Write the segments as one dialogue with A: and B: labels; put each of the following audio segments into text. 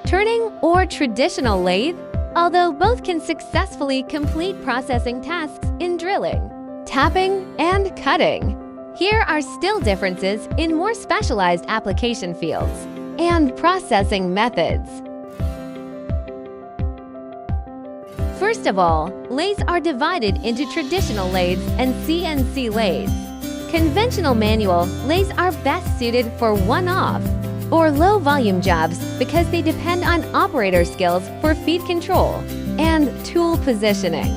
A: turning or traditional lathe, although both can successfully complete processing tasks in drilling, tapping, and cutting. Here are still differences in more specialized application fields and processing methods. First of all, lathes are divided into traditional lathes and CNC lathes. Conventional manual lathes are best suited for one-off or low-volume jobs because they depend on operator skills for feed control and tool positioning.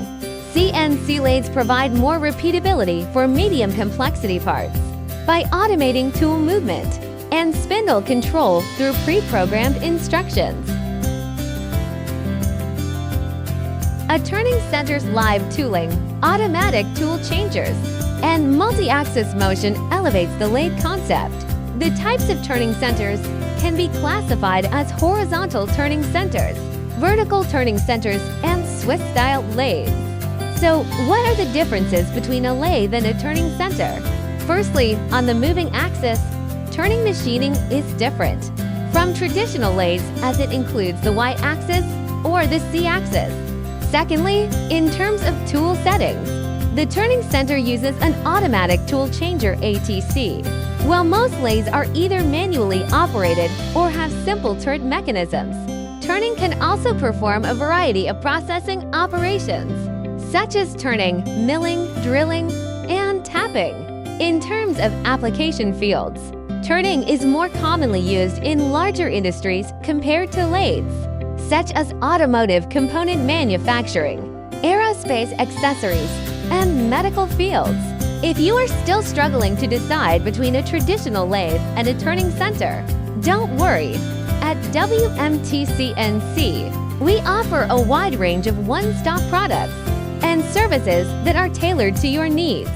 A: CNC lathes provide more repeatability for medium complexity parts by automating tool movement and spindle control through pre-programmed instructions. A turning center's live tooling, automatic tool changers, and multi-axis motion elevates the lathe concept. The types of turning centers can be classified as horizontal turning centers, vertical turning centers, and Swiss-style lathes. So, what are the differences between a lathe and a turning center? Firstly, on the moving axis, turning machining is different from traditional lathes as it includes the Y-axis or the Z-axis. Secondly, in terms of tool settings, the turning center uses an automatic tool changer ATC, while most lathes are either manually operated or have simple turret mechanisms. Turning can also perform a variety of processing operations, such as turning, milling, drilling, and tapping. In terms of application fields, turning is more commonly used in larger industries compared to lathes, such as automotive component manufacturing, aerospace accessories, and medical fields. If you are still struggling to decide between a traditional lathe and a turning center, don't worry. At WMTCNC, we offer a wide range of one-stop products and services that are tailored to your needs.